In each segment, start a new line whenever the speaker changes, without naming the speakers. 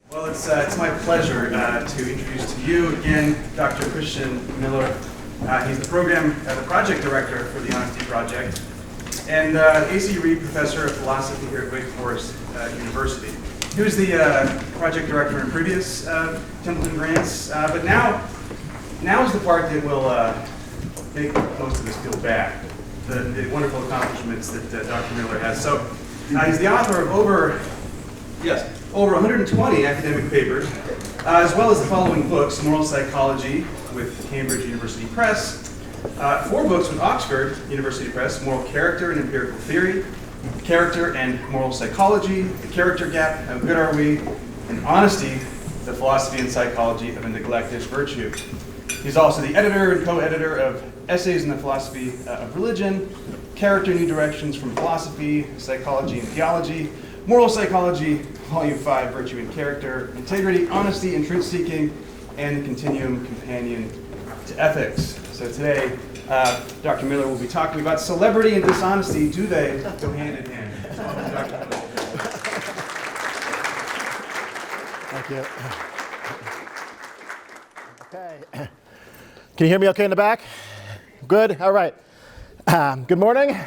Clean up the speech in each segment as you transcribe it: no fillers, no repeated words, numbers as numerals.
Well, it's my pleasure to introduce to you again Dr. Christian Miller. He's the project director for the Honesty Project, and A.C. Reed Professor of Philosophy here at Wake Forest University. He was the project director in previous Templeton grants, but now is the part that will make most of us feel bad, the wonderful accomplishments that Dr. Miller has. So he's the author of over 120 academic papers, as well as the following books: Moral Psychology with Cambridge University Press, 4 books with Oxford University Press: Moral Character and Empirical Theory, Character and Moral Psychology, The Character Gap, How Good Are We, and Honesty, The Philosophy and Psychology of a Neglected Virtue. He's also the editor and co-editor of Essays in the Philosophy of Religion, Character, New Directions from Philosophy, Psychology and Theology, Moral Psychology, Volume 5, Virtue and Character, Integrity, Honesty, and Truth-Seeking, and the Continuum Companion to Ethics. So today, Dr. Miller will be talking about celebrity and dishonesty. Do they go hand in hand? Dr. Miller.
Thank you. Okay. Can you hear me okay in the back? Good? All right. Good morning.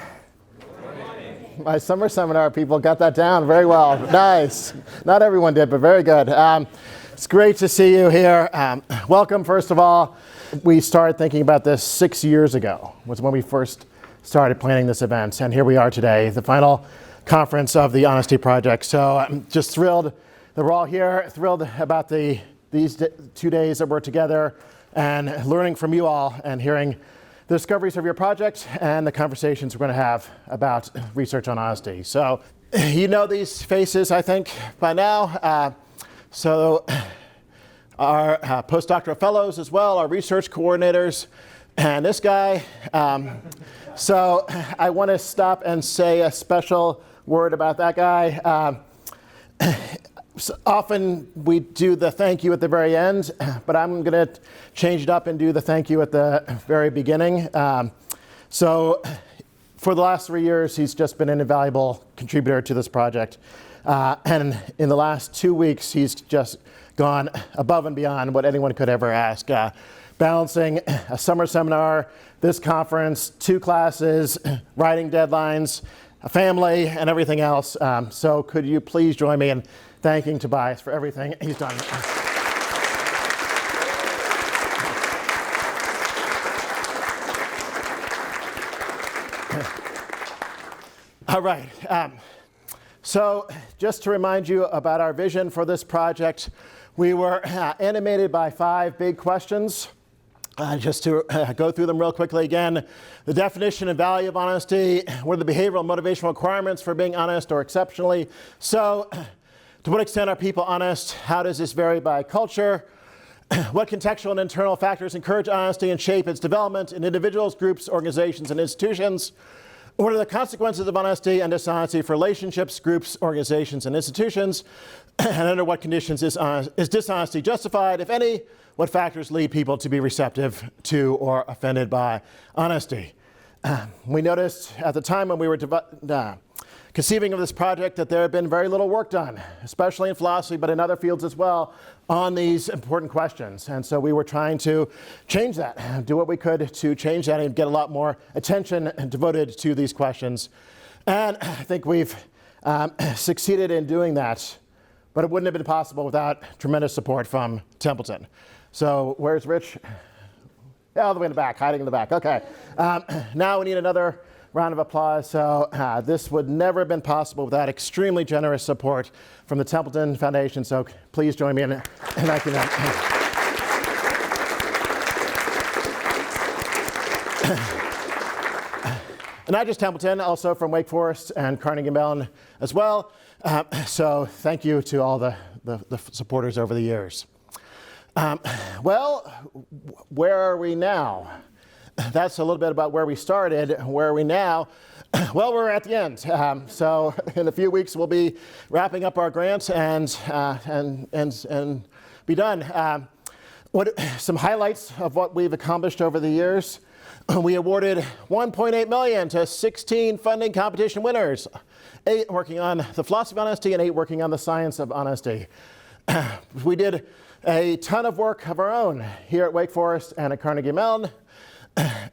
My summer seminar people got that down very well. Nice. Not everyone did, but very good. It's great to see you here. Welcome, first of all. We started thinking about this 6 years ago, was when we first started planning this event. And here we are today, the final conference of the Honesty Project. So I'm just thrilled that we're all here, thrilled about these 2 days that we're together and learning from you all and hearing the discoveries of your project and the conversations we're going to have about research on honesty. So you know these faces, I think, by now. So our postdoctoral fellows as well, our research coordinators, and this guy. So I want to stop and say a special word about that guy. So often we do the thank you at the very end, but I'm going to change it up and do the thank you at the very beginning. So for the last 3 years, he's just been an invaluable contributor to this project. And in the last 2 weeks, he's just gone above and beyond what anyone could ever ask. Balancing a summer seminar, this conference, 2 classes, writing deadlines, a family, and everything else. So could you please join me in thanking Tobias for everything he's done. All right. So just to remind you about our vision for this project, we were animated by 5 big questions. Just to go through them real quickly again: the definition and value of honesty, what are the behavioral and motivational requirements for being honest or exceptionally so, to what extent are people honest, how does this vary by culture, what contextual and internal factors encourage honesty and shape its development in individuals, groups, organizations, and institutions, what are the consequences of honesty and dishonesty for relationships, groups, organizations, and institutions, and under what conditions is dishonesty justified, if any, what factors lead people to be receptive to or offended by honesty. We noticed at the time when we were conceiving of this project that there had been very little work done, especially in philosophy, but in other fields as well, on these important questions. And so we were trying to change that, do what we could to change that and get a lot more attention devoted to these questions. And I think we've succeeded in doing that, but it wouldn't have been possible without tremendous support from Templeton. So where's Rich? Yeah, all the way in the back, hiding in the back. Okay. Now we need another round of applause. So this would never have been possible without extremely generous support from the Templeton Foundation. So please join me in thanking them. And not just Templeton, also from Wake Forest and Carnegie Mellon as well. So thank you to all the supporters over the years. Well, where are we now? That's a little bit about where we started. Where are we now? Well, we're at the end. So in a few weeks, we'll be wrapping up our grant and be done. Some highlights of what we've accomplished over the years. We awarded $1.8 million to 16 funding competition winners, 8 working on the philosophy of honesty and 8 working on the science of honesty. We did a ton of work of our own here at Wake Forest and at Carnegie Mellon.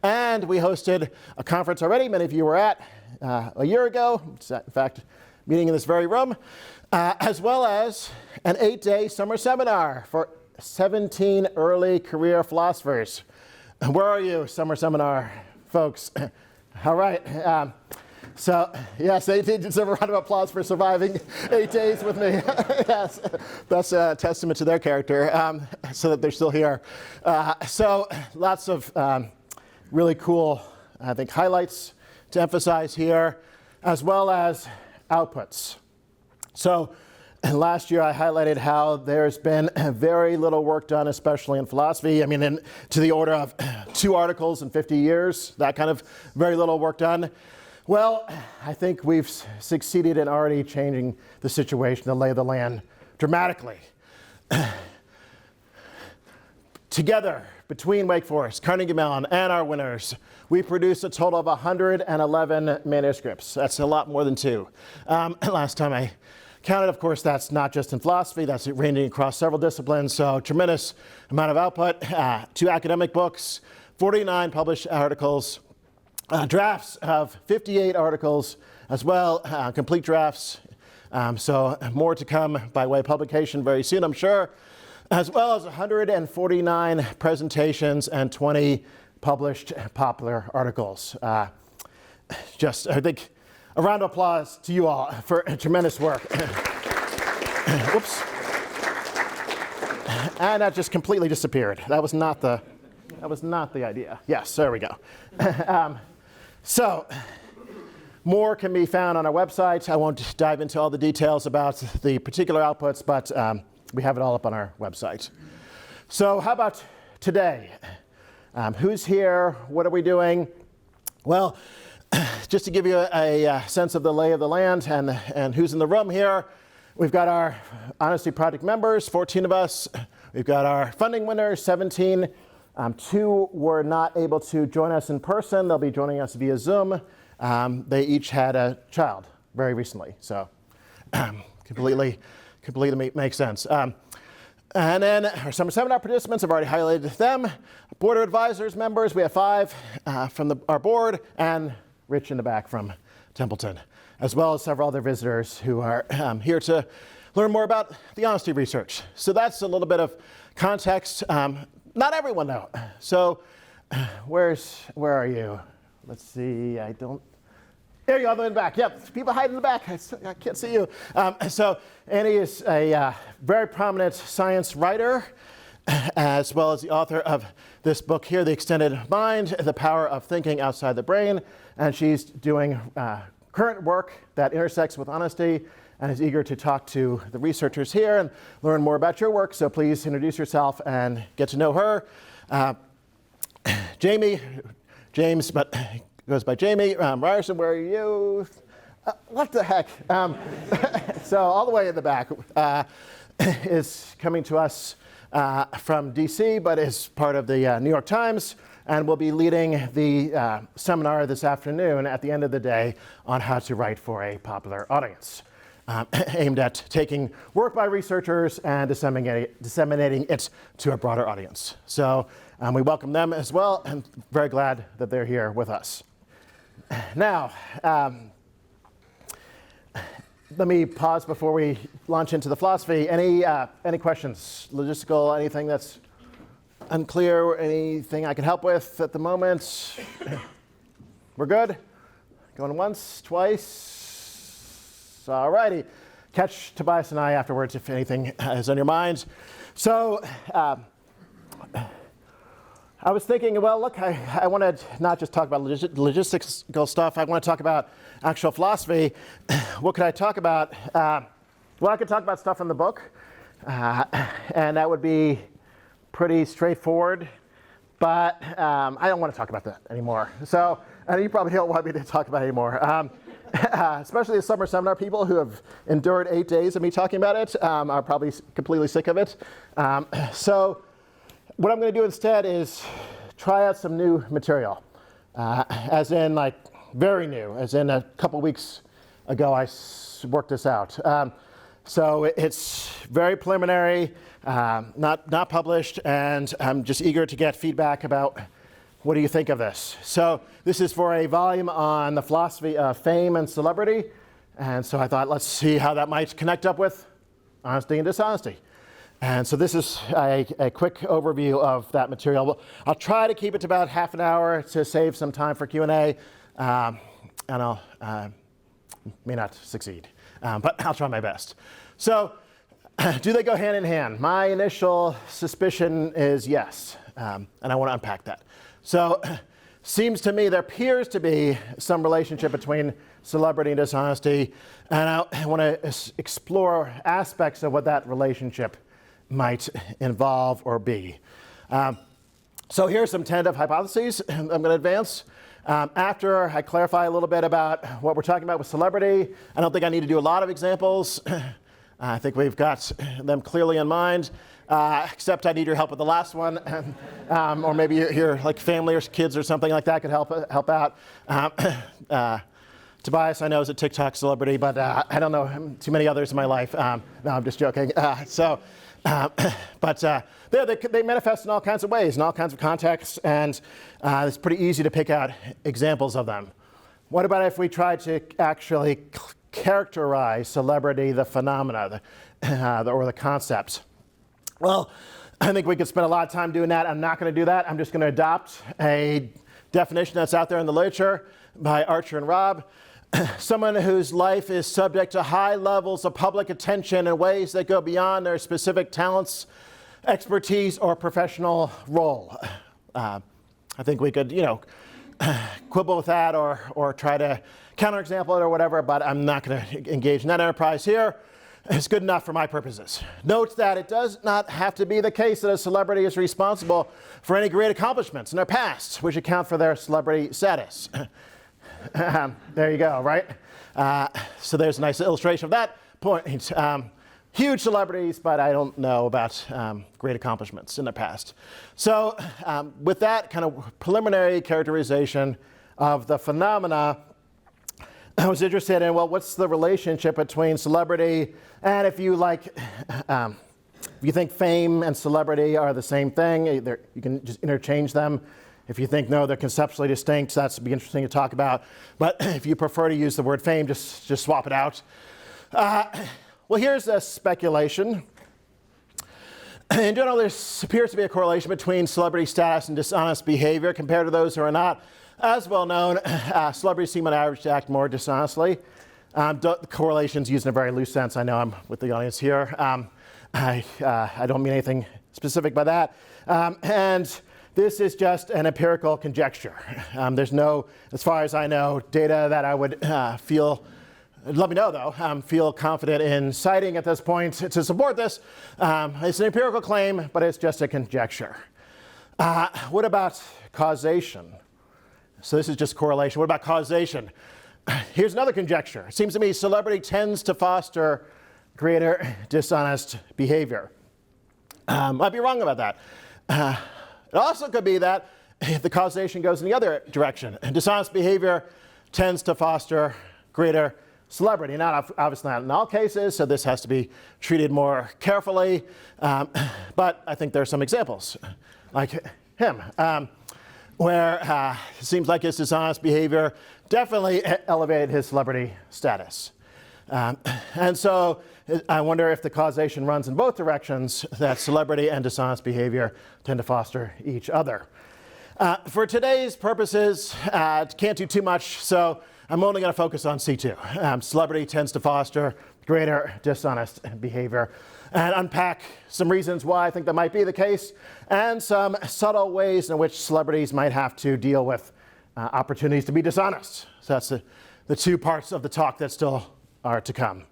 And we hosted a conference already, many of you were at a year ago, in fact, meeting in this very room, as well as an 8-day summer seminar for 17 early career philosophers. Where are you, summer seminar folks? All right. So, yes, they deserve a round of applause for surviving 8 days with me. Yes, that's a testament to their character, so that they're still here. So, lots of really cool, I think, highlights to emphasize here, as well as outputs. So, last year I highlighted how there's been very little work done, especially in philosophy. I mean, to the order of 2 articles in 50 years, that kind of very little work done. Well, I think we've succeeded in already changing the situation, the lay of the land, dramatically. Together, between Wake Forest, Carnegie Mellon, and our winners, we produced a total of 111 manuscripts. That's a lot more than 2. Last time I counted, of course, that's not just in philosophy, that's ranging across several disciplines, so tremendous amount of output. 2 academic books, 49 published articles, drafts of 58 articles as well, complete drafts. So more to come by way of publication very soon, I'm sure, as well as 149 presentations and 20 published popular articles. Just, I think, a round of applause to you all for tremendous work. Whoops. And that just completely disappeared. That was not the idea. Yes, there we go. So, more can be found on our website. I won't dive into all the details about the particular outputs, but we have it all up on our website. So how about today? Who's here? What are we doing? Well, just to give you a sense of the lay of the land and who's in the room here, we've got our Honesty Project members, 14 of us. We've got our funding winners, 17. 2 were not able to join us in person. They'll be joining us via Zoom. They each had a child very recently, so completely makes sense. And then our summer seminar participants, I've already highlighted them. Board of Advisors members, we have 5 from our board, and Rich in the back from Templeton, as well as several other visitors who are here to learn more about the honesty research. So that's a little bit of context. Not everyone though. So where are you? Let's see, there you are in the back. Yep, people hide in the back. I can't see you. So Annie is a very prominent science writer, as well as the author of this book here, The Extended Mind, The Power of Thinking Outside the Brain. And she's doing current work that intersects with honesty and is eager to talk to the researchers here and learn more about your work. So please introduce yourself and get to know her. James, but goes by Jamie. Ryerson, where are you? What the heck? So all the way in the back is coming to us from DC, but is part of the New York Times, and will be leading the seminar this afternoon at the end of the day on how to write for a popular audience, aimed at taking work by researchers and disseminating it to a broader audience. So we welcome them as well, and very glad that they're here with us. Now, let me pause before we launch into the philosophy. Any questions? Logistical, anything that's unclear, anything I can help with at the moment? We're good? Going once, twice? All righty. Catch Tobias and I afterwards if anything is on your mind. So, I was thinking, well, look, I want to not just talk about logistical stuff. I want to talk about actual philosophy. What could I talk about? Well, I could talk about stuff in the book, and that would be pretty straightforward. But I don't want to talk about that anymore. So, and you probably don't want me to talk about it anymore. Especially the summer seminar people who have endured 8 days of me talking about it are probably completely sick of it. So what I'm going to do instead is try out some new material, as in like very new, as in a couple weeks ago I worked this out. So it's very preliminary, not published, and I'm just eager to get feedback about what do you think of this. So this is for a volume on the philosophy of fame and celebrity, and so I thought let's see how that might connect up with honesty and dishonesty. And so this is a quick overview of that material. I'll try to keep it to about half an hour to save some time for Q&A, and I'll may not succeed, but I'll try my best. So do they go hand in hand? My initial suspicion is yes, and I want to unpack that. So seems to me there appears to be some relationship between celebrity and dishonesty, and I want to explore aspects of what that relationship might involve or be. So here's some tentative hypotheses I'm going to advance. After I clarify a little bit about what we're talking about with celebrity, I don't think I need to do a lot of examples. I think we've got them clearly in mind, except I need your help with the last one. Or maybe your like family or kids or something like that could help out. Tobias, I know, is a TikTok celebrity, but I don't know too many others in my life. No, I'm just joking. But they manifest in all kinds of ways, in all kinds of contexts, and it's pretty easy to pick out examples of them. What about if we try to actually characterize celebrity, the phenomena, or the concepts? Well, I think we could spend a lot of time doing that. I'm not going to do that. I'm just going to adopt a definition that's out there in the literature by Archer and Robb. Someone whose life is subject to high levels of public attention in ways that go beyond their specific talents, expertise, or professional role. I think we could, quibble with that or try to counterexample it or whatever, but I'm not going to engage in that enterprise here. It's good enough for my purposes. Note that it does not have to be the case that a celebrity is responsible for any great accomplishments in their past, which account for their celebrity status. There you go, right? So there's a nice illustration of that point. Huge celebrities, but I don't know about great accomplishments in the past. So with that kind of preliminary characterization of the phenomena, I was interested in, well, what's the relationship between celebrity and if you think fame and celebrity are the same thing, you can just interchange them. If you think, no, they're conceptually distinct, that's be interesting to talk about. But if you prefer to use the word fame, just swap it out. Well, here's a speculation. In general, there appears to be a correlation between celebrity status and dishonest behavior compared to those who are not as well known. Celebrities seem on average to act more dishonestly. The correlation's used in a very loose sense. I know I'm with the audience here. I don't mean anything specific by that. And this is just an empirical conjecture. There's no, as far as I know, data that I would let me know though, feel confident in citing at this point to support this. It's an empirical claim, but it's just a conjecture. What about causation? So this is just correlation. What about causation? Here's another conjecture. It seems to me celebrity tends to foster greater dishonest behavior. Might be wrong about that. It also could be that the causation goes in the other direction. Dishonest behavior tends to foster greater celebrity. Not obviously not in all cases, so this has to be treated more carefully. But I think there are some examples, like him, where it seems like his dishonest behavior definitely elevated his celebrity status. And so I wonder if the causation runs in both directions, that celebrity and dishonest behavior tend to foster each other. For today's purposes, can't do too much, so I'm only going to focus on C2. Celebrity tends to foster greater dishonest behavior, and unpack some reasons why I think that might be the case, and some subtle ways in which celebrities might have to deal with opportunities to be dishonest. So that's the two parts of the talk that still are to come.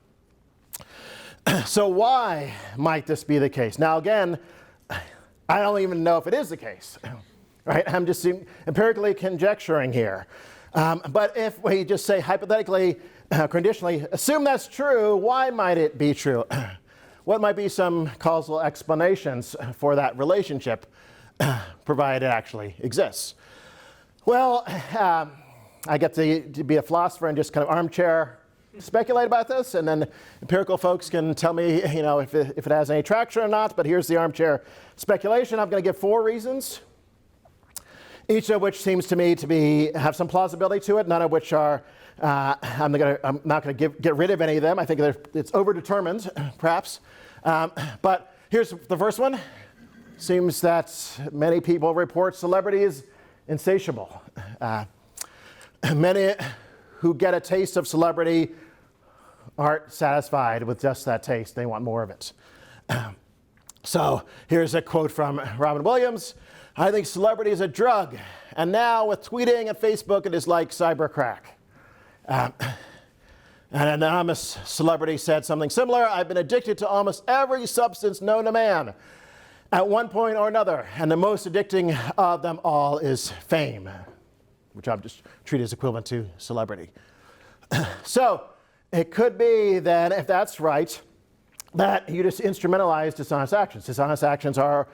So why might this be the case? Now again, I don't even know if it is the case, right? I'm just empirically conjecturing here. But if we just say hypothetically, conditionally, assume that's true, why might it be true? What might be some causal explanations for that relationship, provided it actually exists? Well, I get to be a philosopher and just kind of armchair speculate about this, and then empirical folks can tell me, if it has any traction or not. But here's the armchair speculation. I'm going to give 4 reasons, each of which seems to me to have some plausibility to it. None of which are. I'm not going to get rid of any of them. I think it's overdetermined, perhaps. But here's the first one. Seems that many people report celebrity is insatiable. Many who get a taste of celebrity aren't satisfied with just that taste. They want more of it. So here's a quote from Robin Williams. I think celebrity is a drug. And now with tweeting and Facebook, it is like cyber crack. An anonymous celebrity said something similar. I've been addicted to almost every substance known to man at one point or another, and the most addicting of them all is fame, which I'll just treat as equivalent to celebrity. So it could be that, if that's right, that you just instrumentalize dishonest actions. Dishonest actions are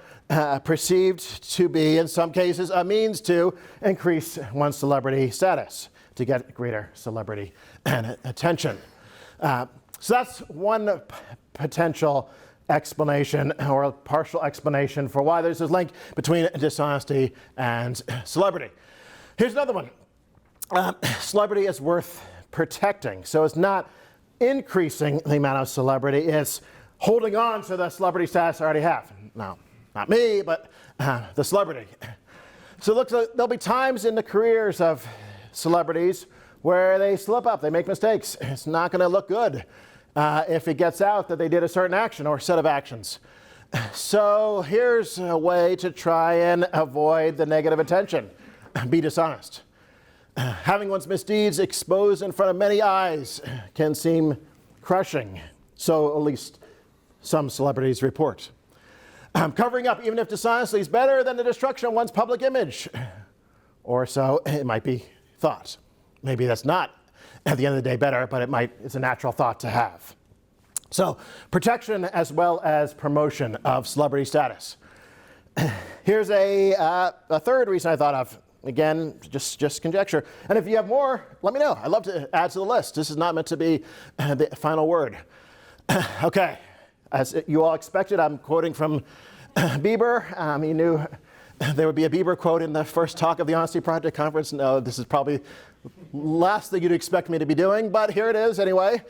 perceived to be, in some cases, a means to increase one's celebrity status, to get greater celebrity and attention. So that's one potential explanation, or a partial explanation, for why there's this link between dishonesty and celebrity. Here's another one. Celebrity is worth protecting. So it's not increasing the amount of celebrity, it's holding on to the celebrity status I already have. No, not me, but the celebrity. So look, there'll be times in the careers of celebrities where they slip up, they make mistakes. It's not going to look good if it gets out that they did a certain action or set of actions. So here's a way to try and avoid the negative attention. Be dishonest. Having one's misdeeds exposed in front of many eyes can seem crushing. So at least some celebrities report. Covering up, even if dishonesty is better than the destruction of one's public image. Or so it might be thought. Maybe that's not, at the end of the day, better, but it's a natural thought to have. So, protection as well as promotion of celebrity status. Here's a third reason I thought of. Again, just conjecture. And if you have more, let me know. I'd love to add to the list. This is not meant to be the final word. Okay, as you all expected, I'm quoting from Bieber. You knew there would be a Bieber quote in the first talk of the Honesty Project conference. No, this is probably the last thing you'd expect me to be doing, but here it is anyway.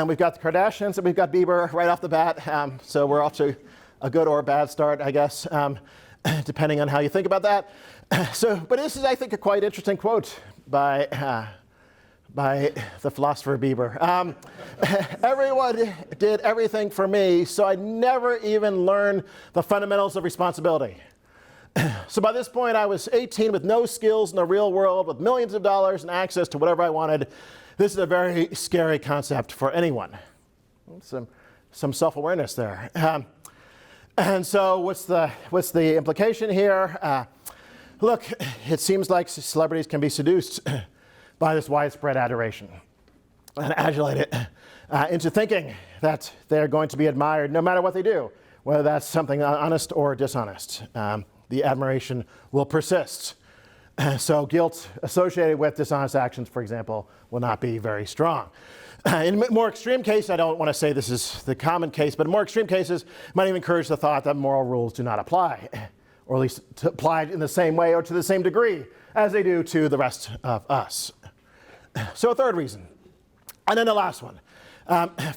We've got the Kardashians and we've got Bieber right off the bat. So we're off to a good or a bad start, I guess, depending on how you think about that. But this is, I think, a quite interesting quote by the philosopher Bieber. Everyone did everything for me, so I never even learned the fundamentals of responsibility. So by this point, I was 18 with no skills in the real world, with millions of dollars and access to whatever I wanted. This is a very scary concept for anyone. Some self-awareness there. And so what's the implication here? Look, it seems like celebrities can be seduced by this widespread adoration and adulated into thinking that they're going to be admired no matter what they do, whether that's something honest or dishonest. The admiration will persist. So guilt associated with dishonest actions, for example, will not be very strong. In more extreme cases, I don't want to say this is the common case, but in more extreme cases, might even encourage the thought that moral rules do not apply, or at least to apply in the same way or to the same degree as they do to the rest of us. So a third reason. And then the last one.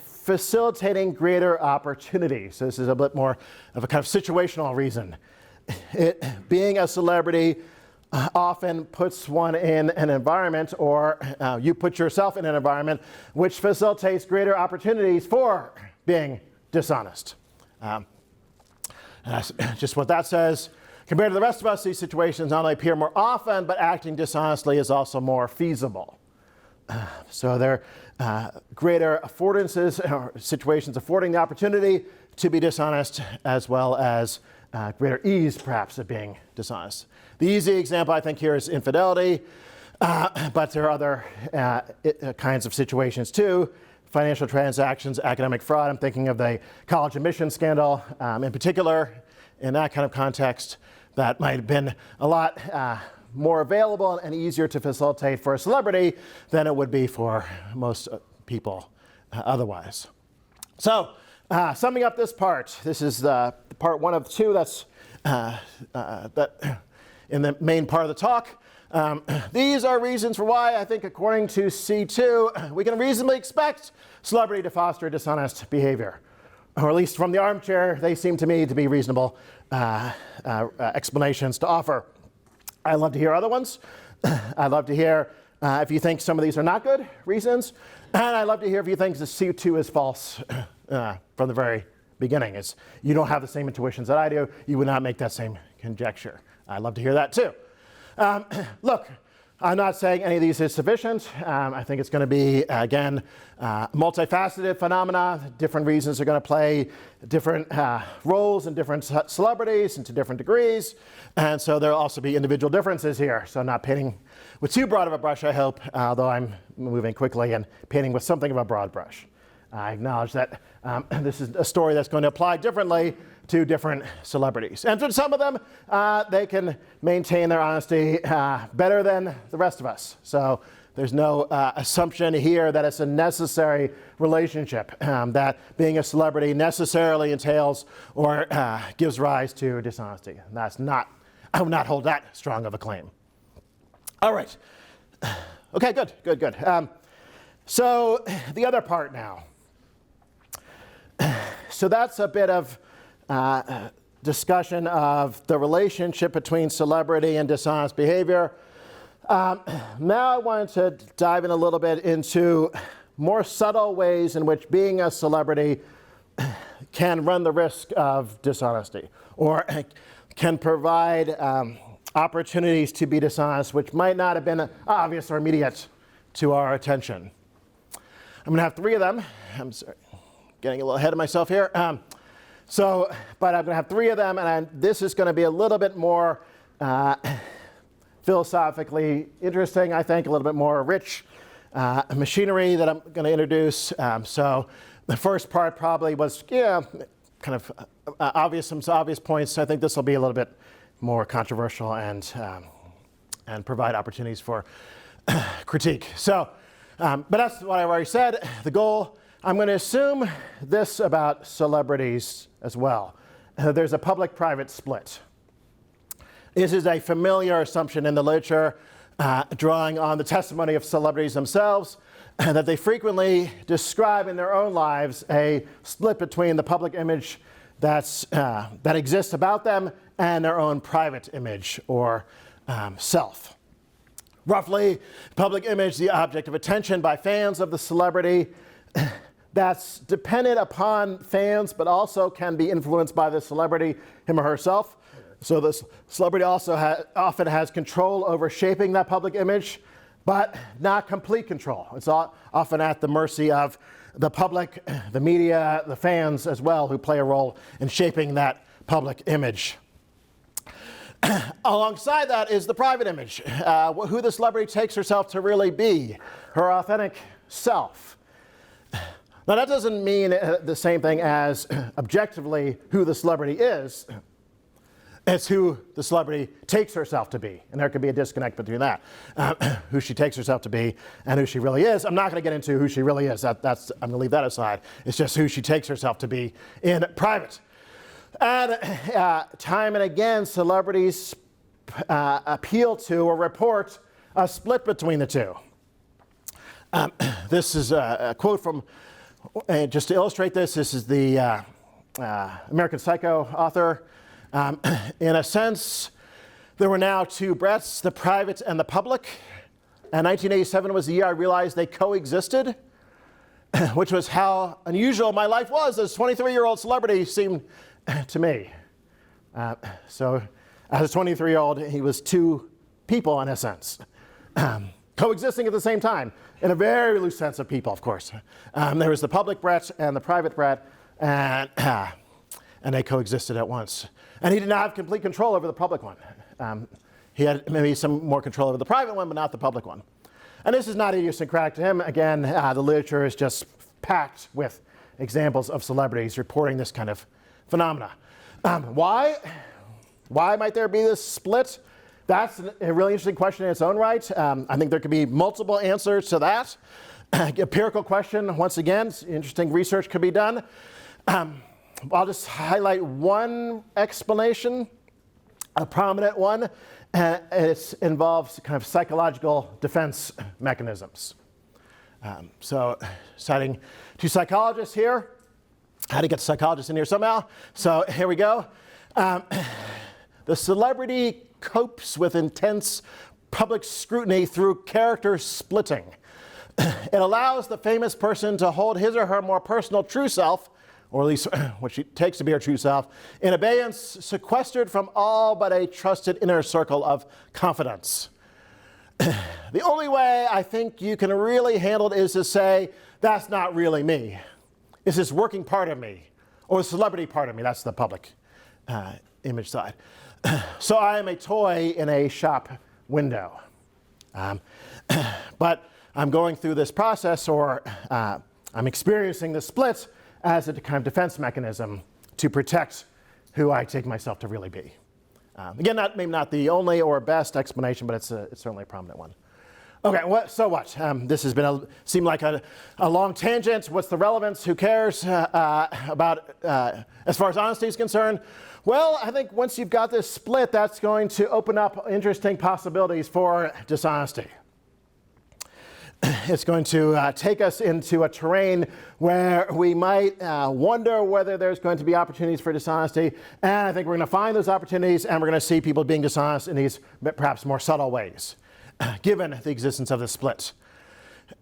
Facilitating greater opportunity. So this is a bit more of a kind of situational reason. Being a celebrity often puts one in an environment, or you put yourself in an environment which facilitates greater opportunities for being dishonest. That's just what that says. Compared to the rest of us, these situations not only appear more often, but acting dishonestly is also more feasible. So there are greater affordances, or situations affording the opportunity to be dishonest, as well as greater ease, perhaps, of being dishonest. The easy example, I think, here is infidelity, but there are other kinds of situations, too. Financial transactions, academic fraud. I'm thinking of the college admission scandal in particular. In that kind of context, that might have been a lot more available and easier to facilitate for a celebrity than it would be for most people otherwise. So, summing up this part, this is part 1 of 2 that's in the main part of the talk. These are reasons for why I think, according to C2, we can reasonably expect celebrity to foster dishonest behavior. Or at least from the armchair, they seem to me to be reasonable explanations to offer. I'd love to hear other ones. I'd love to hear if you think some of these are not good reasons. And I'd love to hear if you think the C2 is false from the very beginning. It's, you don't have the same intuitions that I do. You would not make that same conjecture. I'd love to hear that too. Look, I'm not saying any of these is sufficient. I think it's going to be, again, multifaceted phenomena. Different reasons are going to play different roles in different celebrities and to different degrees. And so there'll also be individual differences here. So I'm not painting with too broad of a brush, I hope, although I'm moving quickly and painting with something of a broad brush. I acknowledge that this is a story that's going to apply differently to different celebrities. And for some of them, they can maintain their honesty better than the rest of us. So there's no assumption here that it's a necessary relationship, that being a celebrity necessarily entails or gives rise to dishonesty. That's not, I would not hold that strong of a claim. All right. Okay, good. So the other part now. So that's a bit of discussion of the relationship between celebrity and dishonest behavior. Now I wanted to dive in a little bit into more subtle ways in which being a celebrity can run the risk of dishonesty, or can provide opportunities to be dishonest which might not have been obvious or immediate to our attention. I'm going to have 3 of them. I'm sorry, getting a little ahead of myself here. But I'm going to have 3 of them, and this is going to be a little bit more philosophically interesting, I think, a little bit more rich machinery that I'm going to introduce. So the first part probably was, kind of some obvious points. I think this will be a little bit more controversial and provide opportunities for critique. So, but that's what I've already said. The goal, I'm going to assume this about celebrities as well. There's a public-private split. This is a familiar assumption in the literature, drawing on the testimony of celebrities themselves, that they frequently describe in their own lives a split between the public image that exists about them and their own private image or self. Roughly, public image, the object of attention by fans of the celebrity, that's dependent upon fans, but also can be influenced by the celebrity, him or herself. So the celebrity also often has control over shaping that public image, but not complete control. It's often at the mercy of the public, the media, the fans as well, who play a role in shaping that public image. Alongside that is the private image, who the celebrity takes herself to really be, her authentic self. Now that doesn't mean the same thing as objectively who the celebrity is. It's who the celebrity takes herself to be, and there could be a disconnect between that, who she takes herself to be and who she really is. I'm not going to get into who she really is. I'm going to leave that aside. It's just who she takes herself to be in private. And time and again, celebrities appeal to or report a split between the two. This is a quote from, just to illustrate this is the American Psycho author. In a sense, there were now 2 Bretts, the private and the public. And 1987 was the year I realized they coexisted, which was how unusual my life was as a 23-year-old celebrity seemed to me. So as a 23-year-old, he was 2 people in a sense, coexisting at the same time, in a very loose sense of people, of course. There was the public Brett and the private Brett, and they coexisted at once. And he did not have complete control over the public one. He had maybe some more control over the private one, but not the public one. And this is not idiosyncratic to him. Again, the literature is just packed with examples of celebrities reporting this kind of phenomena. Why? Why might there be this split? That's a really interesting question in its own right. I think there could be multiple answers to that. Empirical question, once again, interesting research could be done. I'll just highlight one explanation, a prominent one, and it involves kind of psychological defense mechanisms. So citing two psychologists here. Had to get psychologists in here somehow. So here we go. The celebrity copes with intense public scrutiny through character splitting. It allows the famous person to hold his or her more personal true self, or at least what she takes to be her true self, in abeyance, sequestered from all but a trusted inner circle of confidence. The only way I think you can really handle it is to say, that's not really me. It's this working part of me, or the celebrity part of me. That's the public image side. So I am a toy in a shop window. But I'm going through this process, or I'm experiencing the split as a kind of defense mechanism to protect who I take myself to really be. Again, maybe not the only or best explanation, but it's certainly a prominent one. Okay, so what? This has seemed like a long tangent. What's the relevance? Who cares about as far as honesty is concerned? Well, I think once you've got this split, that's going to open up interesting possibilities for dishonesty. It's going to take us into a terrain where we might wonder whether there's going to be opportunities for dishonesty. And I think we're going to find those opportunities, and we're going to see people being dishonest in these perhaps more subtle ways, given the existence of the split.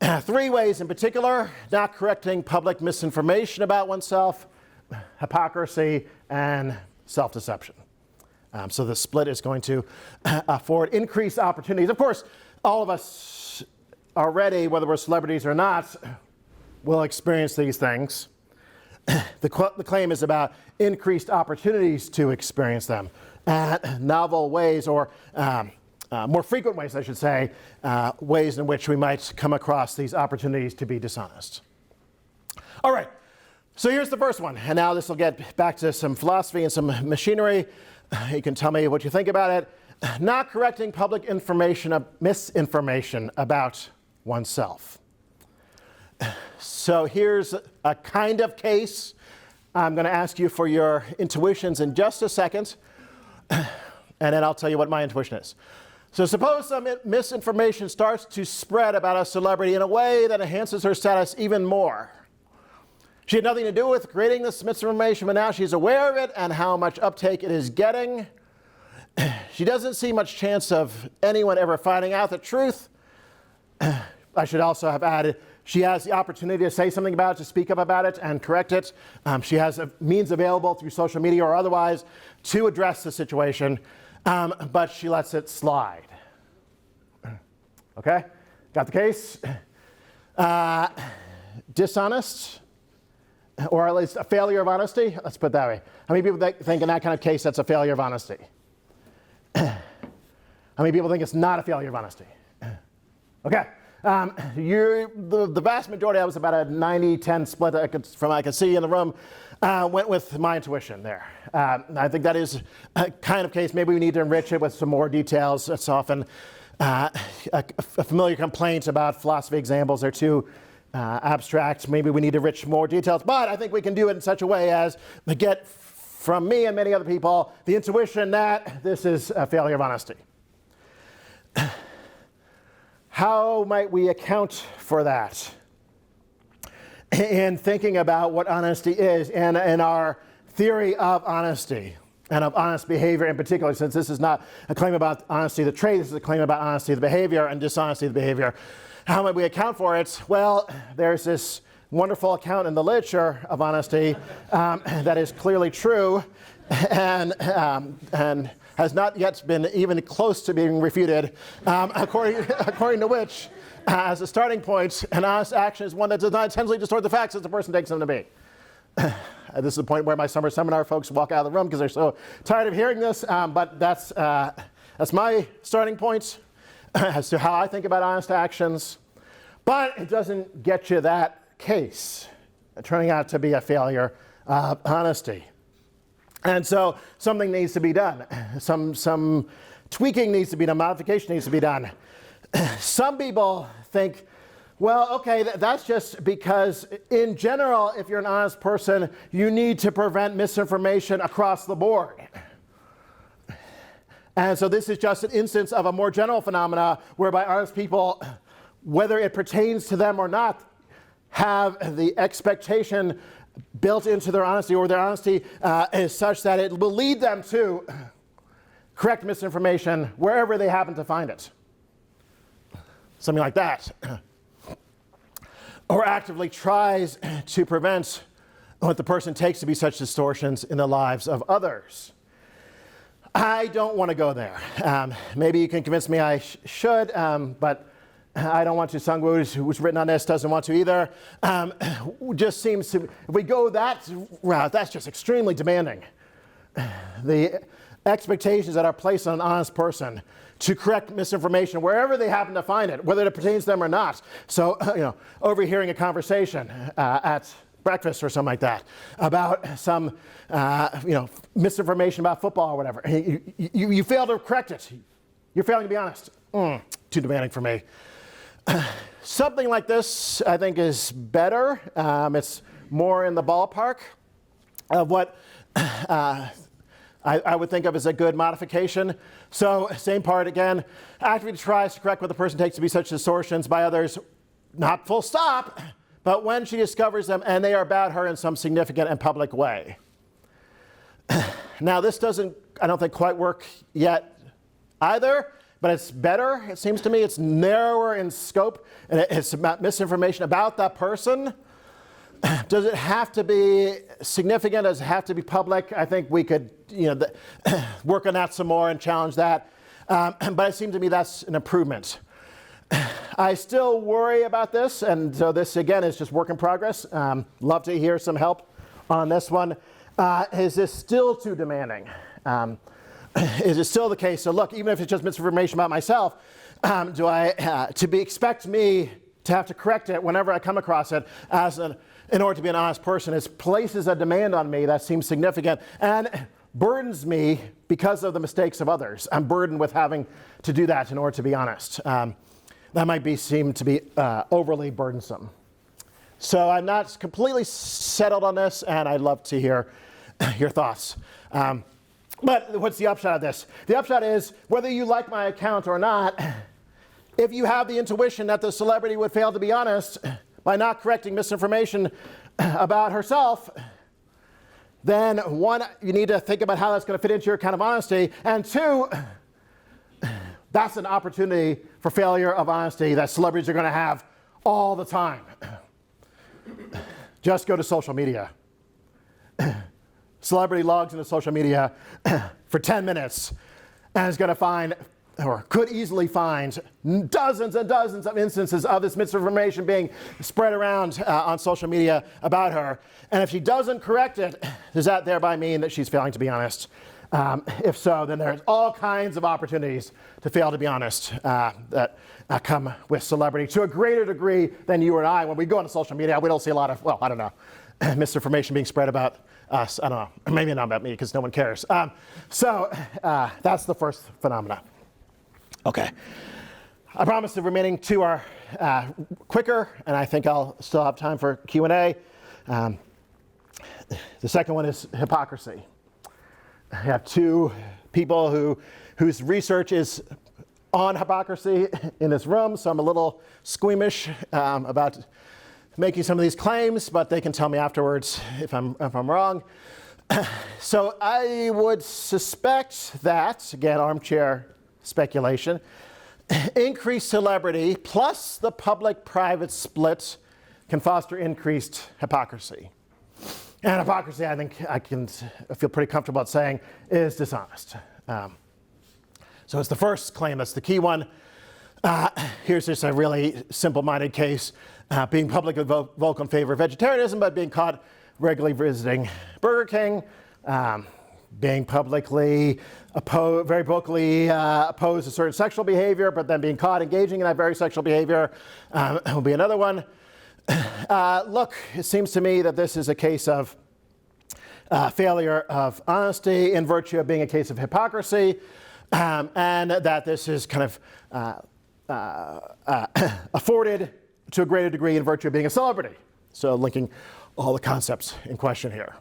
3 ways in particular: not correcting public misinformation about oneself, hypocrisy, and self-deception. So the split is going to afford increased opportunities. Of course, all of us already, whether we're celebrities or not, will experience these things. The claim is about increased opportunities to experience them, novel ways, or more frequent ways, I should say, ways in which we might come across these opportunities to be dishonest. All right, so here's the first one, and now this will get back to some philosophy and some machinery. You can tell me what you think about it. Not correcting public misinformation about oneself. So here's a kind of case. I'm going to ask you for your intuitions in just a second, and then I'll tell you what my intuition is. So suppose some misinformation starts to spread about a celebrity in a way that enhances her status even more. She had nothing to do with creating this misinformation, but now she's aware of it and how much uptake it is getting. She doesn't see much chance of anyone ever finding out the truth. I should also have added, she has the opportunity to say something about it, to speak up about it and correct it. She has a means available through social media or otherwise to address the situation, but she lets it slide. Okay, got the case? Dishonest, or at least a failure of honesty? Let's put it that way. How many people think in that kind of case that's a failure of honesty? How many people think it's not a failure of honesty? Okay. The vast majority, that was about a 90-10 split from I could see in the room, went with my intuition there. I think that is a kind of case. Maybe we need to enrich it with some more details. It's often a familiar complaint about philosophy examples. They're too abstract. Maybe we need to enrich more details. But I think we can do it in such a way as to get from me and many other people the intuition that this is a failure of honesty. How might we account for that in thinking about what honesty is and in our theory of honesty and of honest behavior in particular, since this is not a claim about honesty of the trait, this is a claim about honesty of the behavior and dishonesty of the behavior. How might we account for it? Well, there's this wonderful account in the literature of honesty that is clearly true and has not yet been even close to being refuted, according to which, as a starting point, an honest action is one that does not intentionally distort the facts as the person takes them to be. This is the point where my summer seminar folks walk out of the room because they're so tired of hearing this, but that's my starting point as to how I think about honest actions. But it doesn't get you that case, turning out to be a failure of honesty. And so something needs to be done. Some tweaking needs to be done, modification needs to be done. Some people think, Well, okay, that's just because in general, if you're an honest person, you need to prevent misinformation across the board. And so this is just an instance of a more general phenomena whereby honest people, whether it pertains to them or not, have the expectation built into their honesty, or their honesty is such that it will lead them to correct misinformation wherever they happen to find it. Something like that. Or actively tries to prevent what the person takes to be such distortions in the lives of others. I don't want to go there. Maybe you can convince me I should, but I don't want to. Sungwoo, who's written on this, doesn't want to either. Just seems to, if we go that route, that's just extremely demanding. The expectations that are placed on an honest person to correct misinformation wherever they happen to find it, whether it pertains to them or not. So, overhearing a conversation at breakfast or something like that about some, misinformation about football or whatever. You fail to correct it. You're failing to be honest. Too demanding for me. Something like this, I think, is better. It's more in the ballpark of what I would think of as a good modification. So, same part again. Actively tries to correct what the person takes to be such distortions by others, not full stop, but when she discovers them and they are about her in some significant and public way. Now, this doesn't, I don't think, quite work yet either, but it's better. It seems to me it's narrower in scope, and it's about misinformation about that person. Does it have to be significant? Does it have to be public? I think we could, work on that some more and challenge that. But it seems to me that's an improvement. I still worry about this, and so this again is just work in progress. Love to hear some help on this one. Is this still too demanding? Is it still the case? So look, even if it's just misinformation about myself, do I expect me to have to correct it whenever I come across it in order to be an honest person? It places a demand on me that seems significant and burdens me because of the mistakes of others. I'm burdened with having to do that in order to be honest. That might seem to be overly burdensome. So I'm not completely settled on this, and I'd love to hear your thoughts. But what's the upshot of this? The upshot is, whether you like my account or not, if you have the intuition that the celebrity would fail to be honest by not correcting misinformation about herself, then one, you need to think about how that's going to fit into your account of honesty, and two, that's an opportunity for failure of honesty that celebrities are going to have all the time. Just go to social media. Celebrity logs into social media for 10 minutes and is going to find, or could easily find, dozens and dozens of instances of this misinformation being spread around on social media about her. And if she doesn't correct it, does that thereby mean that she's failing to be honest? If so, then there's all kinds of opportunities to fail to be honest that come with celebrity to a greater degree than you and I. When we go on social media, we don't see a lot of, misinformation being spread about us. I don't know, maybe not about me because no one cares. So that's the first phenomena. Okay. I promise the remaining two are quicker, and I think I'll still have time for Q&A. The second one is hypocrisy. I have two people whose research is on hypocrisy in this room, so I'm a little squeamish about making some of these claims, but they can tell me afterwards if I'm wrong. So I would suspect that, again, armchair speculation, increased celebrity plus the public-private split can foster increased hypocrisy. And hypocrisy, I think I feel pretty comfortable at saying, is dishonest. So it's the first claim, that's the key one. Here's just a really simple-minded case. Being publicly vocal in favor of vegetarianism, but being caught regularly visiting Burger King. Being publicly very vocally opposed to certain sexual behavior, but then being caught engaging in that very sexual behavior will be another one. Look, it seems to me that this is a case of failure of honesty in virtue of being a case of hypocrisy, and that this is kind of afforded to a greater degree in virtue of being a celebrity. So linking all the concepts in question here.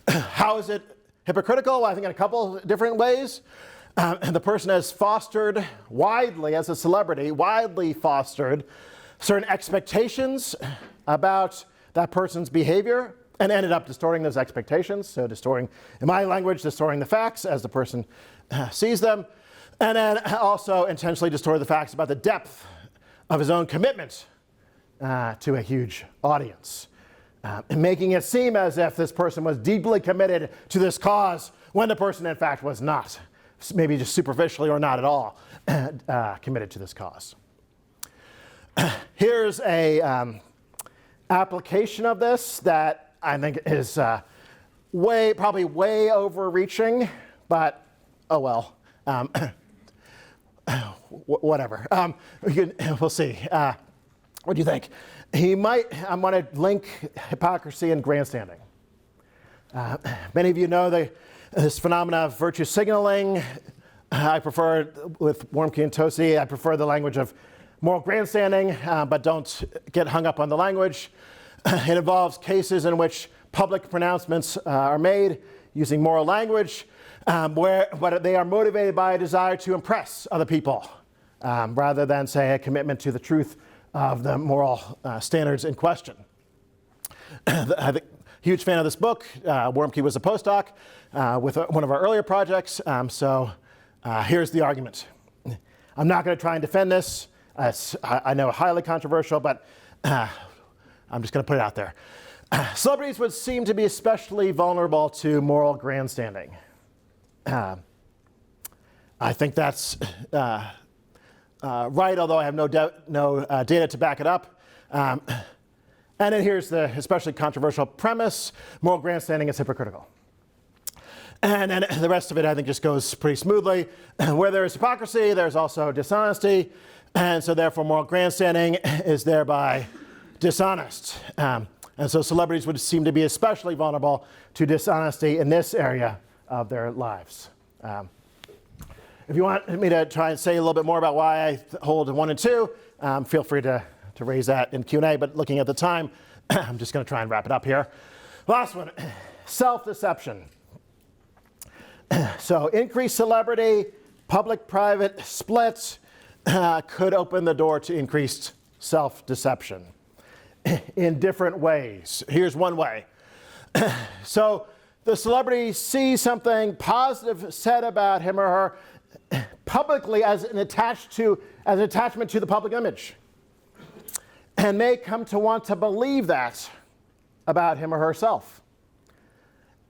How is it hypocritical? Well, I think in a couple different ways. The person has fostered widely, as a celebrity, widely fostered certain expectations about that person's behavior and ended up distorting those expectations. So distorting, in my language, distorting the facts as the person sees them. And then also intentionally distorted the facts about the depth of his own commitment to a huge audience. And making it seem as if this person was deeply committed to this cause when the person in fact was not, maybe just superficially or not at all committed to this cause. Here's a application of this that I think is probably way overreaching, but oh well, whatever. We'll see. What do you think? I'm going to link hypocrisy and grandstanding. Many of you know this phenomena of virtue signaling. I prefer, with Warmke and Tosi, I prefer the language of moral grandstanding, but don't get hung up on the language. It involves cases in which public pronouncements are made using moral language, but they are motivated by a desire to impress other people, rather than, say, a commitment to the truth of the moral standards in question. I'm a huge fan of this book. Warmke was a postdoc with one of our earlier projects, so here's the argument. I'm not going to try and defend this. I know highly controversial, but I'm just going to put it out there. Celebrities would seem to be especially vulnerable to moral grandstanding. I think that's right, although I have no data to back it up. And then here's the especially controversial premise: moral grandstanding is hypocritical. And then the rest of it, I think, just goes pretty smoothly. Where there is hypocrisy, there's also dishonesty. And so therefore, moral grandstanding is thereby dishonest. And so celebrities would seem to be especially vulnerable to dishonesty in this area of their lives. If you want me to try and say a little bit more about why I hold 1 and 2, feel free to raise that in Q&A. But looking at the time, I'm just going to try and wrap it up here. Last one, self-deception. So increased celebrity, public-private splits could open the door to increased self-deception in different ways. Here's one way. So the celebrity sees something positive said about him or her publicly as an attachment to the public image, and may come to want to believe that about him or herself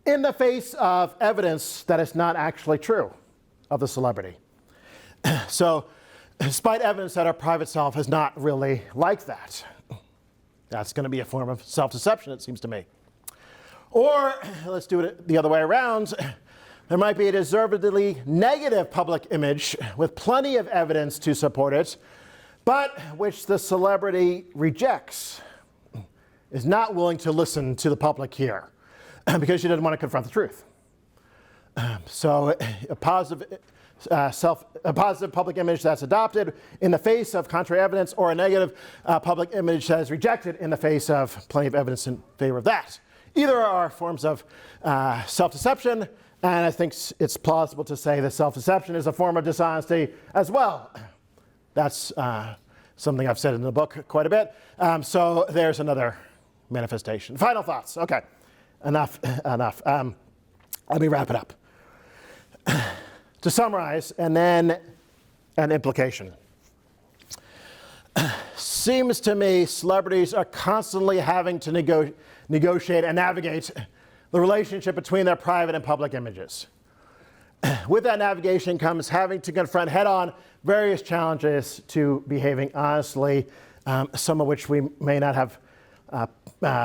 in the face of evidence that is not actually true of the celebrity. So despite evidence that our private self is not really like that, that's going to be a form of self-deception, it seems to me. Or, let's do it the other way around, there might be a deservedly negative public image with plenty of evidence to support it, but which the celebrity rejects, is not willing to listen to the public here, because she doesn't want to confront the truth. So a positive public image that's adopted in the face of contrary evidence, or a negative public image that is rejected in the face of plenty of evidence in favor of that. Either are forms of self-deception, and I think it's plausible to say that self-deception is a form of dishonesty as well. That's something I've said in the book quite a bit. So there's another manifestation. Final thoughts. Okay, enough. Let me wrap it up. To summarize, and then an implication. Seems to me celebrities are constantly having to negotiate and navigate the relationship between their private and public images. With that navigation comes having to confront head-on various challenges to behaving honestly, some of which we may not have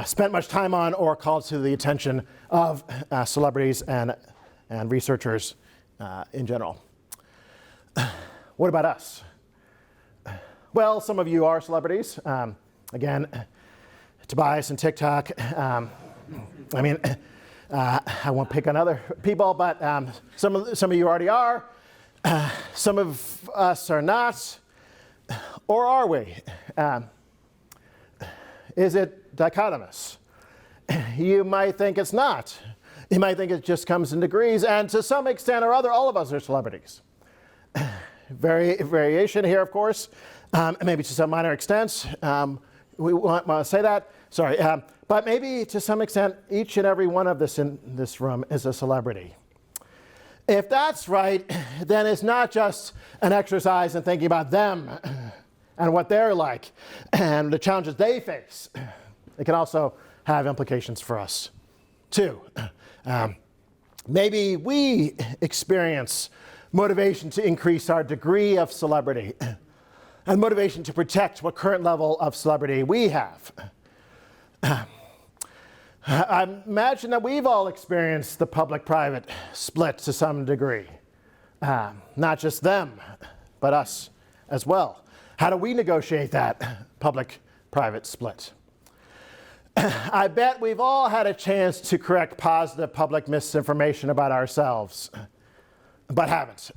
spent much time on or called to the attention of celebrities and researchers in general. What about us? Well, some of you are celebrities. Again, Tobias and TikTok. I won't pick on other people, but some of you already are. Some of us are not. Or are we? Is it dichotomous? You might think it's not. You might think it just comes in degrees, and to some extent or other, all of us are celebrities. Variation here, of course, maybe to some minor extent. We want to say that. Sorry. But maybe to some extent, each and every one of us in this room is a celebrity. If that's right, then it's not just an exercise in thinking about them and what they're like and the challenges they face. It can also have implications for us, too. Maybe we experience motivation to increase our degree of celebrity and motivation to protect what current level of celebrity we have. I imagine that we've all experienced the public-private split to some degree. Not just them, but us as well. How do we negotiate that public-private split? I bet we've all had a chance to correct positive public misinformation about ourselves, but haven't.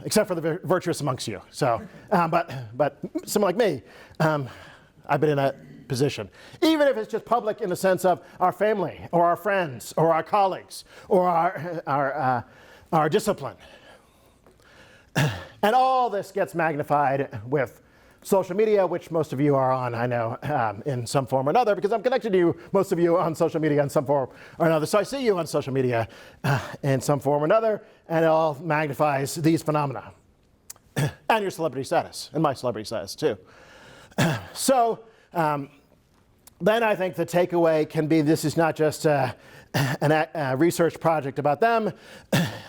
Except for the virtuous amongst you. So, but someone like me, I've been in that position. Even if it's just public in the sense of our family or our friends or our colleagues or our discipline. And all this gets magnified with social media, which most of you are on, I know, in some form or another, because I'm connected to you, most of you on social media in some form or another. So I see you on social media in some form or another, and it all magnifies these phenomena. And your celebrity status, and my celebrity status too. So then I think the takeaway can be this is not just a research project about them,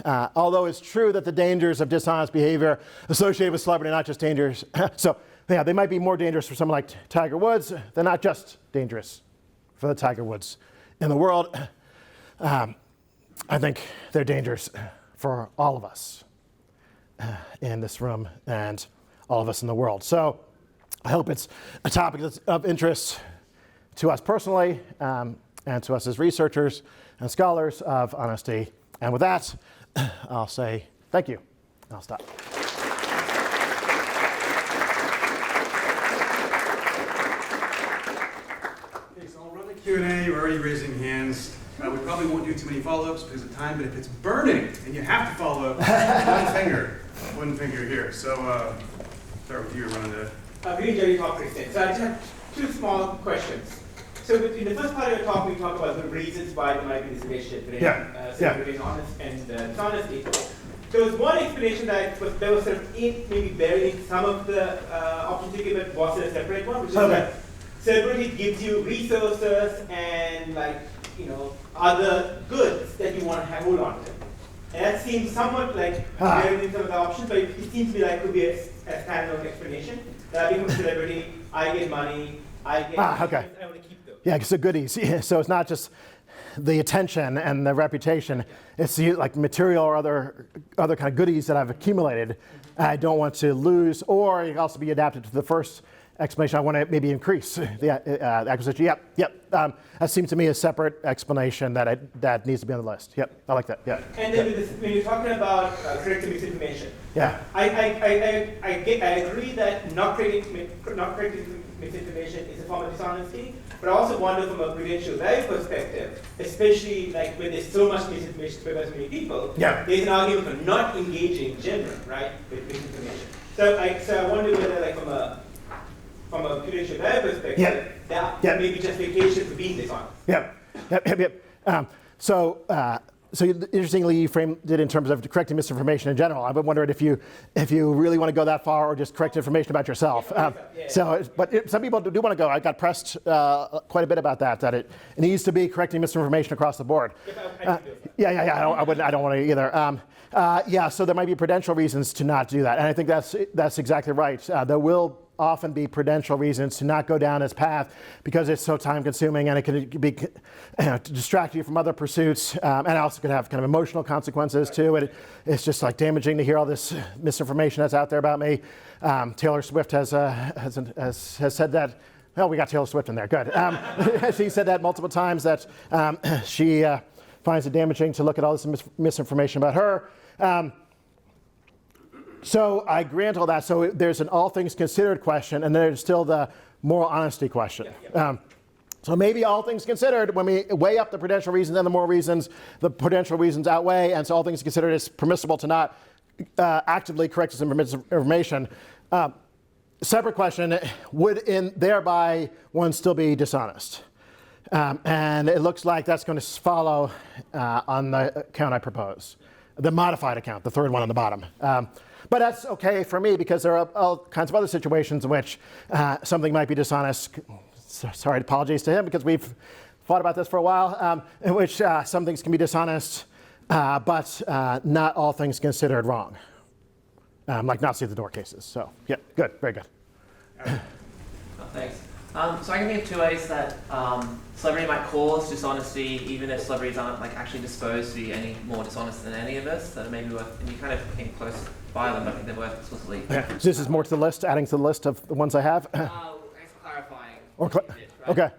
although it's true that the dangers of dishonest behavior associated with celebrity are not just dangerous. So yeah, they might be more dangerous for someone like Tiger Woods. They're not just dangerous for the Tiger Woods in the world. I think they're dangerous for all of us in this room and all of us in the world. So I hope it's a topic that's of interest to us personally and to us as researchers and scholars of honesty. And with that, I'll say thank you. I'll stop.
Okay, so I'll run the Q&A. We're already raising hands. We probably won't do too many follow-ups because of time, but if it's burning and you have to follow up, one finger here. So start with you, Rhonda.
Really enjoyed your talk, Kristen. So I just have two small questions. So in the first part of your talk, we talked about the reasons why there might be this relationship between honest and dishonesty. There was one explanation that was sort of maybe buried in some of the options you gave, but was a separate one, which is that celebrity gives you resources and other goods that you want to hold on to. And that seems somewhat like buried in some of the options, but it seems to me like could be a standalone explanation. That I become a celebrity, I get money, I get I want to keep those.
Yeah, so goodies. Yeah, so it's not just the attention and the reputation. It's like material or other kind of goodies that I've accumulated. I don't want to lose, or it can also be adapted to the first explanation. I want to maybe increase the acquisition. Yep. That seems to me a separate explanation that needs to be on the list. Yep, I like that. Yeah.
And then when you're talking about correcting misinformation, I agree that not correcting misinformation is a form of dishonesty, but I also wonder from a prudential value perspective, especially like when there's so much misinformation spread by so many people, there's an argument for not engaging in general, right, with misinformation. So I wonder whether like from a prudential value perspective, that may be justification for being dishonest.
Yep. So interestingly, you framed it in terms of correcting misinformation in general. I've been wondering if you really want to go that far or just correct information about yourself. But some people do want to go. I got pressed quite a bit about that it needs to be correcting misinformation across the board. I don't want to either. So there might be prudential reasons to not do that, and I think that's exactly right. There will often be prudential reasons to not go down this path because it's so time consuming and it can be to distract you from other pursuits, and it also could have kind of emotional consequences too. It's just like damaging to hear all this misinformation that's out there about me. Taylor Swift has said that. Oh, we got Taylor Swift in there. Good. She said that multiple times that she finds it damaging to look at all this misinformation about her. So I grant all that. So there's an all things considered question, and then there's still the moral honesty question. So maybe all things considered, when we weigh up the prudential reasons and the moral reasons, the prudential reasons outweigh, and so all things considered, it's permissible to not actively correct this information. Separate question, would in thereby one still be dishonest? And it looks like that's going to follow on the account I propose, the modified account, the third one on the bottom. But that's okay for me because there are all kinds of other situations in which something might be dishonest. Sorry, apologies to him because we've thought about this for a while, in which some things can be dishonest, but not all things considered wrong. Like not see the door cases. So yeah, good, very good.
Thanks. So I can think of two ways that celebrity might cause dishonesty, even if celebrities aren't like actually disposed to be any more dishonest than any of us. That may be worth, and you kind of came close by them, but I think they're worth explicitly.
Yeah. So this is more to the list, adding to the list of the ones I have.
I guess clarifying.
Or
right?
Okay.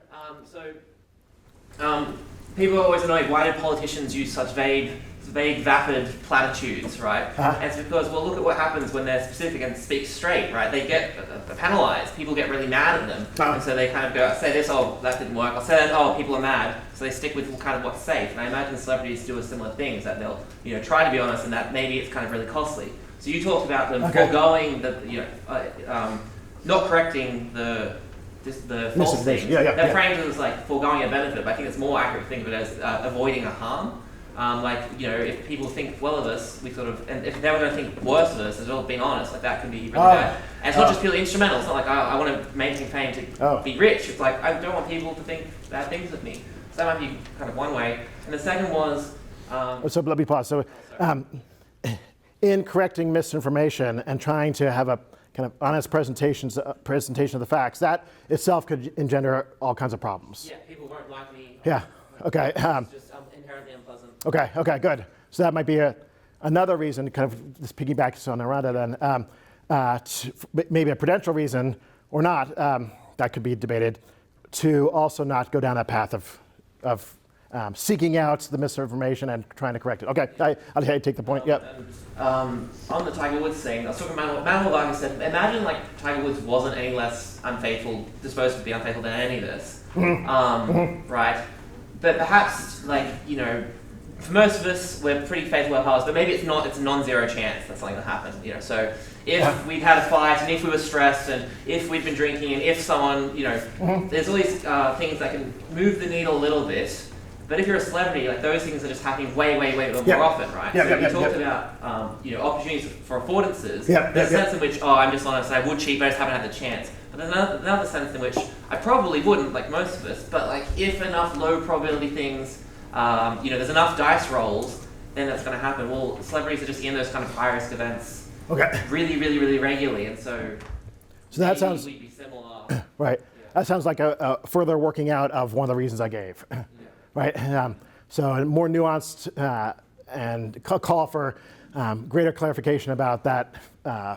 People are always annoyed. Why do politicians use such vague, vapid platitudes, right? And it's because, well, look at what happens when they're specific and speak straight, right? They get penalized. People get really mad at them, and so they kind of go, say this, oh, that didn't work. I'll say that, oh, people are mad, so they stick with kind of what's safe. And I imagine celebrities do a similar things, that they'll, try to be honest, and that maybe it's kind of really costly. So you talked about them foregoing the, not correcting the false things. They're framed as like foregoing a benefit, but I think it's more accurate to think of it as avoiding a harm. If people think well of us, we sort of, and if they were going to think worse of us, as well as being honest, like that can be really bad. And it's not just purely instrumental. It's not like I want to make fame to be rich. It's like I don't want people to think bad things of me. So that might be kind of one way. And the second was.
So let me pause. So, in correcting misinformation and trying to have a kind of honest presentation of the facts, that itself could engender all kinds of problems.
Yeah, people won't like me.
Yeah. Okay.
It's just inherently unpleasant.
Okay, good. So that might be another reason, kind of this piggybacks on Aranda then, maybe a prudential reason or not, that could be debated, to also not go down that path of seeking out the misinformation and trying to correct it. Okay, I'll take the point, yep.
On the Tiger Woods thing, I was talking about Manuel Vargas said, imagine like Tiger Woods wasn't any less disposed to be unfaithful than any of this, right? But perhaps, for most of us, we're pretty faithful to our past, but maybe it's a non-zero chance that something will happen. So if we'd had a fight, and if we were stressed, and if we'd been drinking, and if someone, there's all these things that can move the needle a little bit. But if you're a celebrity, like those things are just happening way more often, right? So you talked about, opportunities for affordances. There's a sense in which, I'm dishonest, I would cheat, but I just haven't had the chance. But there's another sense in which I probably wouldn't, like most of us, but like if enough low probability things, there's enough dice rolls, then that's going to happen. Well, celebrities are just in those kind of high risk events really regularly, and so
that sounds,
we'd be similar.
Right. Yeah. That sounds like a further working out of one of the reasons I gave. Right. So a more nuanced and call for greater clarification about that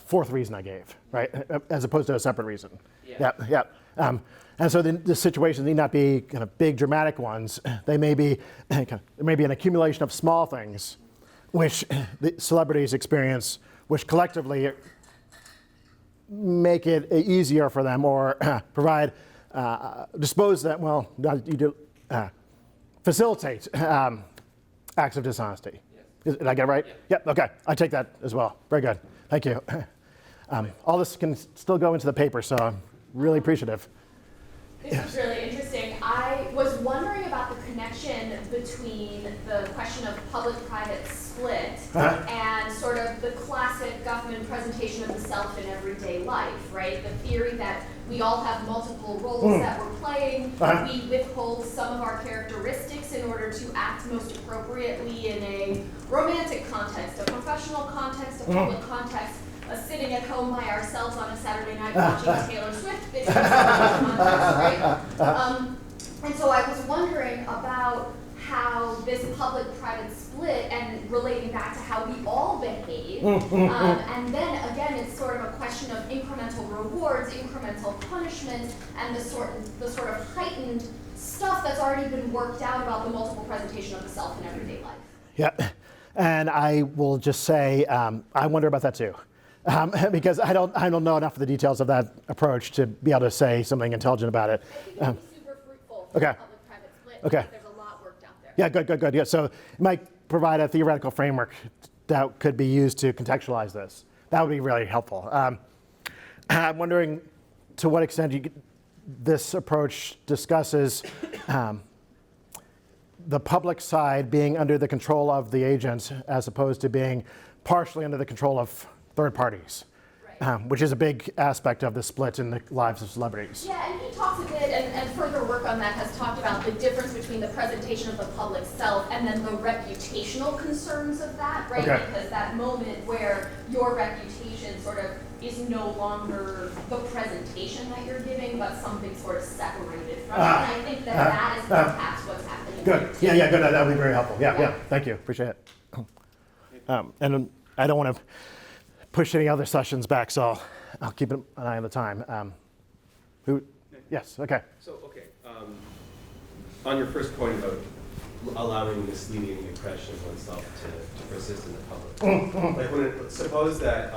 fourth reason I gave, right, as opposed to a separate reason. Yeah. And so the situations need not be kind of big dramatic ones. They may be there may be an accumulation of small things, which the celebrities experience, which collectively make it easier for them or provide dispose that facilitate acts of dishonesty. Yes. Did I get it right? Yep. Okay. I take that as well. Very good. Thank you. All this can still go into the paper, so I'm really appreciative.
This was really interesting. I was wondering about the connection between the question of public-private split and sort of the classic Guffman presentation of the self in everyday life, right? The theory that we all have multiple roles that we're playing. We withhold some of our characteristics in order to act most appropriately in a romantic context, a professional context, a public context. Sitting at home by ourselves on a Saturday night watching Taylor Swift videos, right? And so I was wondering about how this public-private split and relating back to how we all behave. And then again, it's sort of a question of incremental rewards, incremental punishment, and the sort of heightened stuff that's already been worked out about the multiple presentation of the self in everyday life.
Yeah, and I will just say I wonder about that too. because I don't know enough of the details of that approach to be able to say something intelligent about it.
I think it would be super fruitful for
Okay.
the public-private split
Okay.
because there's a lot worked out there.
Yeah, good. Yeah, so it might provide a theoretical framework that could be used to contextualize this. That would be really helpful. I'm wondering to what extent this approach discusses the public side being under the control of the agent as opposed to being partially under the control of third parties,
Right.
which is a big aspect of the split in the lives of celebrities.
Yeah, and he talks a bit, and further work on that has talked about the difference between the presentation of the public self and then the reputational concerns of that, right?
Okay.
Because that moment where your reputation sort of is no longer the presentation that you're giving, but something sort of separated from it. And I think that is perhaps what's happening.
Good. Yeah, good. That would be very helpful. Yeah. Thank you. Appreciate it. And I don't want to push any other sessions back, so I'll keep an eye on the time. Yes, okay.
So, on your first point about allowing misleading impression of oneself to persist in the public, like suppose that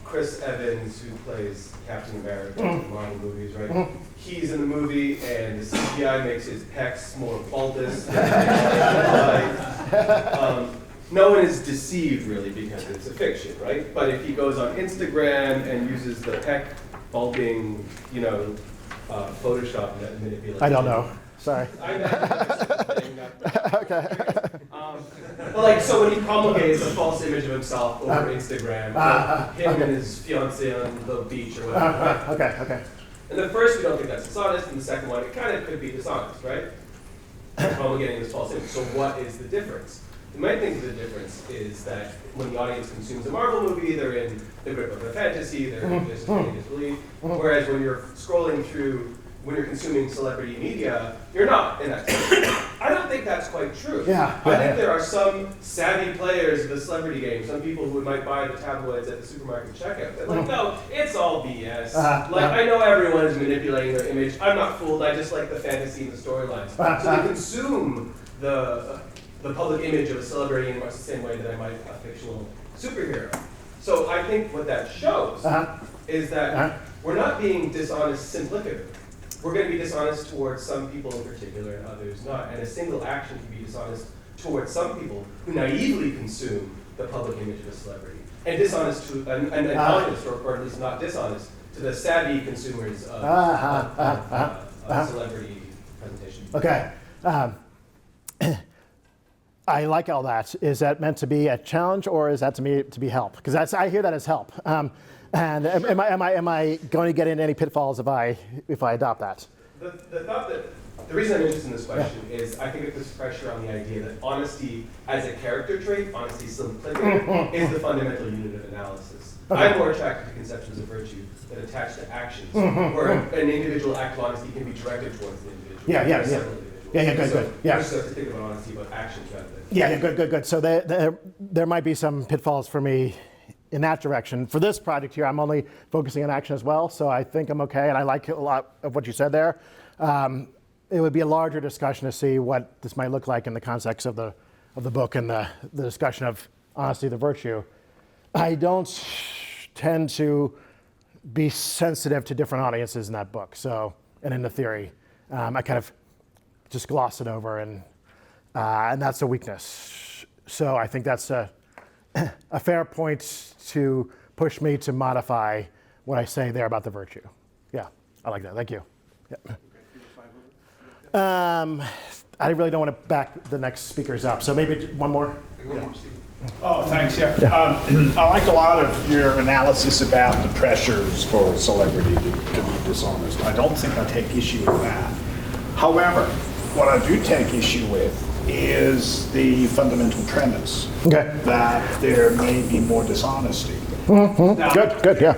Chris Evans, who plays Captain America in the Marvel movies, right? He's in the movie, and the CGI makes his pecs more bulbous. No one is deceived, really, because it's a fiction, right? But if he goes on Instagram and uses the pec bulbing, Photoshop manipulation.
I don't know. Sorry.
I know.
Okay.
But so when he promulgates a false image of himself over Instagram, him and his fiancée on the beach or whatever. Right?
Okay.
And the first, we don't think that's dishonest, and the second one, it kind of could be dishonest, right? Promulgating this false image. So what is the difference? You might think the difference is that when the audience consumes a Marvel movie, they're in the grip of a fantasy, they're in disbelief. Whereas when you're scrolling through, when you're consuming celebrity media, you're not in that situation. I don't think that's quite true. I think there are some savvy players of the celebrity game, some people who might buy the tabloids at the supermarket checkout. They're like, no, it's all BS. I know everyone is manipulating their image. I'm not fooled. I just like the fantasy and the storylines. So they consume the public image of a celebrity in much the same way that I might a fictional superhero. So I think what that shows is that we're not being dishonest simplicity. We're going to be dishonest towards some people in particular and others not. And a single action can be dishonest towards some people who naively consume the public image of a celebrity. And dishonest to, and honest, or at least not dishonest, to the savvy consumers of celebrity presentation.
Okay. I like all that. Is that meant to be a challenge, or is that to be help? Because I hear that as help. And am I going to get into any pitfalls if I adopt that?
The reason I'm interested in this question is I think it puts pressure on the idea that honesty as a character trait, honesty simplicity, is the fundamental unit of analysis. I'm more attracted to conceptions of virtue that attach to actions, where an individual act of honesty can be directed towards the individual. Good.
Yeah.
So to think about honesty about actions rather than.
Good. So there might be some pitfalls for me in that direction. For this project here, I'm only focusing on action as well, so I think I'm okay, and I like a lot of what you said there. It would be a larger discussion to see what this might look like in the context of the book and the discussion of honesty, the virtue. I don't tend to be sensitive to different audiences in that book, and in the theory. I kind of just gloss it over, and that's a weakness. So I think that's a fair point to push me to modify what I say there about the virtue. Yeah, I like that. Thank you. Yeah. I really don't want to back the next speakers up, so maybe one more.
Oh, thanks. Yeah. I like a lot of your analysis about the pressures for celebrity to be dishonest. I don't think I take issue with that. However, what I do take issue with is the fundamental premise that there may be more dishonesty. Now,
Good, yeah.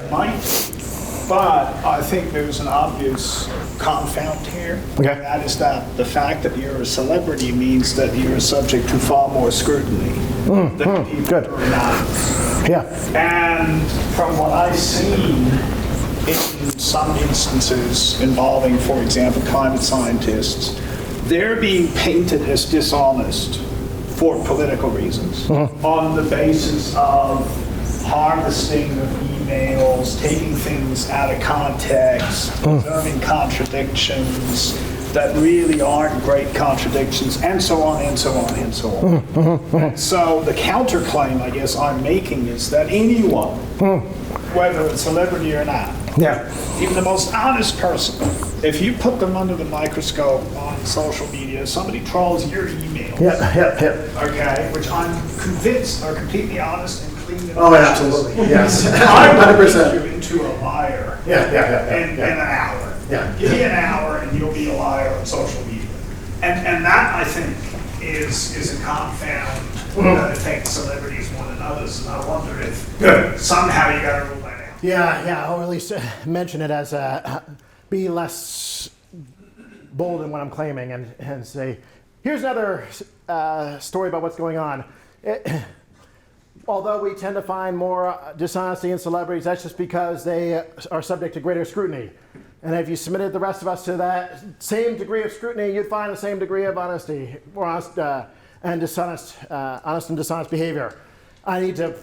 But I think there's an obvious confound here.
Okay.
That is that the fact that you're a celebrity means that you're subject to far more scrutiny than people who are not.
Yeah.
And from what I've seen in some instances involving, for example, climate scientists, they're being painted as dishonest for political reasons on the basis of harvesting of emails, taking things out of context, observing contradictions that really aren't great contradictions, and so on, and so on, and so on. And so the counterclaim, I guess, I'm making is that anyone, whether it's celebrity or not, even the most honest person, if you put them under the microscope on social media, somebody trolls your emails, okay, which I'm convinced are completely honest and clean.
Oh, absolutely. Yes.
I will
100%.
make you into a liar in an hour.
Yeah.
Give me an hour and you'll be a liar on social media. And that, I think, is a confound that affects celebrities more than others. And I wonder if somehow you got to rule that out.
Yeah, or at least mention it as be less bold in what I'm claiming and say, here's another story about what's going on. Although we tend to find more dishonesty in celebrities, that's just because they are subject to greater scrutiny. And if you submitted the rest of us to that same degree of scrutiny, you'd find the same degree of honesty, or honest and dishonest behavior. I need to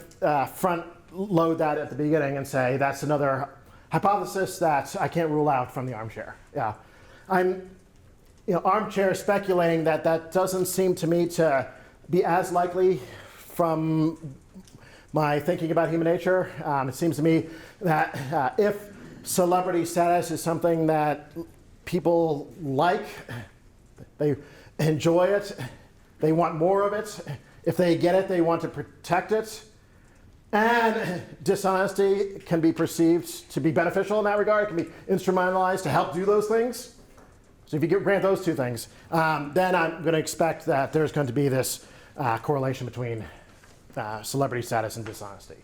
front load that at the beginning and say that's another hypothesis that I can't rule out from the armchair. Yeah, I'm armchair speculating that doesn't seem to me to be as likely from my thinking about human nature. It seems to me that if celebrity status is something that people like, they enjoy it, they want more of it, if they get it, they want to protect it, and dishonesty can be perceived to be beneficial in that regard. It can be instrumentalized to help do those things. So if you grant those two things, then I'm going to expect that there's going to be this correlation between celebrity status and dishonesty.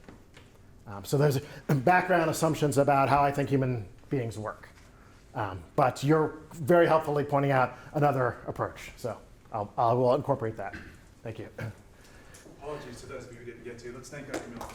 So there's background assumptions about how I think human beings work. But you're very helpfully pointing out another approach. So I will incorporate that. Thank you.
Apologies to those of you who didn't get to. Let's thank Dr. Miller.